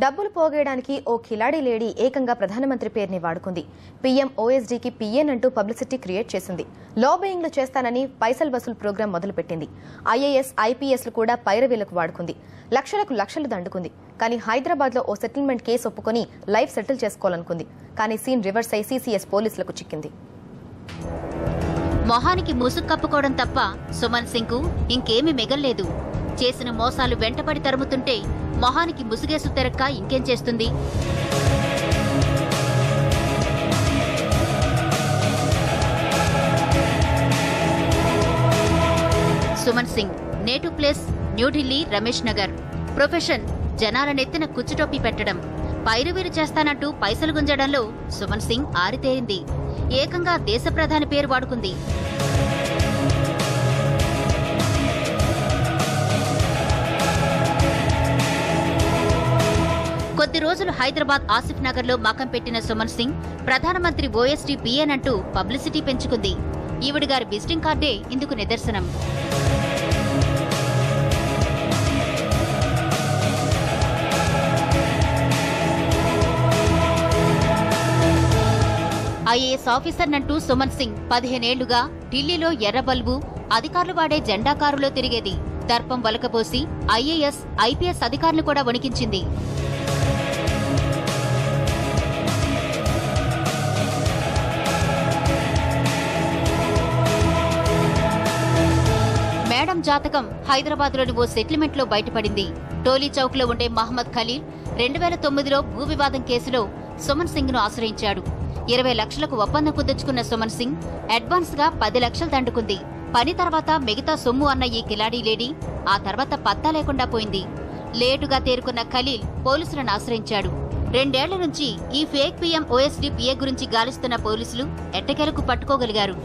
డబ్బులు పోగేయడానికి ఓ కిలాడీ లేడీ ఏకంగా ప్రధానమంత్రి పేరుని వాడుకుంది. పీఎం ఓఎస్డీకి పీఎన్ అంటూ పబ్లిసిటీ క్రియేట్ చేసింది. లాబింగ్లు చేస్తానని పైసల్ వసూల్ ప్రోగ్రాం మొదలుపెట్టింది. ఐఏఎస్, ఐపీఎస్లు కూడా పైరవీలకు వాడుకుంది. లక్షలు దండుకుంది. కానీ హైదరాబాద్లో ఓ సెటిల్మెంట్ కేసు ఒప్పుకొని లైఫ్ సెటిల్ చేసుకోవాలనుకుంది. కానీ సీన్ రివర్స్ అయి సీసీఎస్ పోలీసులకు చిక్కింది. మొహానికి ముసుగు కప్పుకోవడం తప్ప సుమన్ సింగ్ కు ఇంకేమీ మిగల్లేదు. చేసిన మోసాలు వెంటపడి తరుముతుంటే మొహానికి ముసుగేసు తెరక్క ఇంకేం చేస్తుంది? Suman Singh native place New Delhi, Ramesh Nagar. Profession జనాల నెత్తిన కుచ్చుటోపీ పెట్టడం. పైరువీరు చేస్తానంటూ పైసలు గుంజడంలో సుమన్ సింగ్ ఆరితేరింది. ఏకంగా దేశ ప్రధాని పేరు వాడుకుంది. కొద్ది రోజులు హైదరాబాద్ ఆసిఫ్ నగర్ లో మకం పెట్టిన సుమన్ సింగ్ ప్రధానమంత్రి ఓఎస్డీ పీఎన్ అంటూ పబ్లిసిటీ పెంచుకుంది. ఈవిడిగారి విజిటింగ్ కార్డే ఇందుకు నిదర్శనం. ఐఏఎస్ ఆఫీసర్నంటూ సుమన్ సింగ్ 15 ఏళ్లుగా ఢిల్లీలో ఎర్రబల్బు, అధికారులు వాడే జెండా కారులో తిరిగేది. దర్పం వలకపోసి ఐఏఎస్, ఐపీఎస్ అధికారులు కూడా వణికించింది. మేడం జాతకం హైదరాబాద్లోని ఓ సెటిల్మెంట్లో బయటపడింది. టోలీ చౌక్ లో ఉండే మహమ్మద్ ఖలీల్ 2009లో భూ వివాదం కేసులో సుమన్ సింగ్ ను ఆశ్రయించాడు. 20 లక్షలకు ఒప్పందం కుదుర్చుకున్న సుమన్ సింగ్ అడ్వాన్స్ గా 10 లక్షలు దండుకుంది. పని తర్వాత మిగతా సొమ్ము అన్న ఈ కిలాడీ లేడీ ఆ తర్వాత పత్తా లేకుండా పోయింది. లేటుగా తేరుకున్న ఖలీల్ పోలీసులను ఆశ్రయించాడు. 2 ఏళ్ల నుంచి ఈ ఫేక్ పీఎం ఓఎస్డీ పీఏ గురించి గాలిస్తున్న పోలీసులు ఎట్టకేలకు పట్టుకోగలిగారు.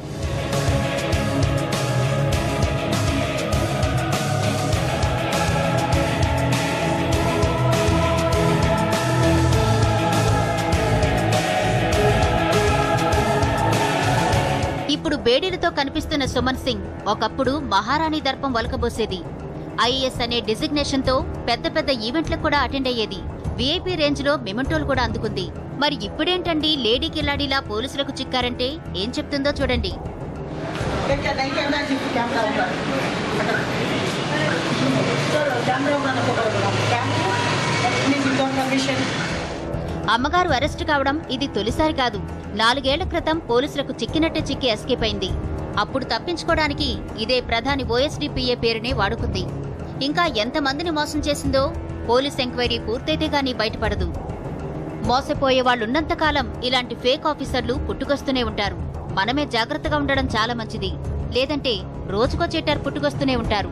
ఇప్పుడు బేడీలతో కనిపిస్తున్న సుమన్ సింగ్ ఒకప్పుడు మహారాణి దర్పం వలకబోసేది. ఐఏఎస్ అనే డిజిగ్నేషన్ తో పెద్ద పెద్ద ఈవెంట్లకు కూడా అటెండ్ అయ్యేది. వీఐపీ రేంజ్ లో మెమెంటోలు కూడా అందుకుంది. మరి ఇప్పుడేంటండి లేడీ కిలాడీలా పోలీసులకు చిక్కారంటే ఏం చెప్తుందో చూడండి. అమ్మగారు అరెస్టు కావడం ఇది తొలిసారి కాదు. 4 ఏళ్ల క్రితం పోలీసులకు చిక్కినట్టే చిక్కి ఎస్కేప్ అయింది. అప్పుడు తప్పించుకోవడానికి ఇదే ప్రధాని ఓఎస్డీ పీఏ పేరునే వాడుకుంది. ఇంకా ఎంతమందిని మోసం చేసిందో పోలీస్ ఎంక్వైరీ పూర్తయితే గానీ బయటపడదు. మోసపోయే వాళ్లున్నంతకాలం ఇలాంటి ఫేక్ ఆఫీసర్లు పుట్టుకొస్తూనే ఉంటారు. మనమే జాగ్రత్తగా ఉండడం చాలా మంచిది. లేదంటే రోజుకో చీటర్ పుట్టుకొస్తూనే ఉంటారు.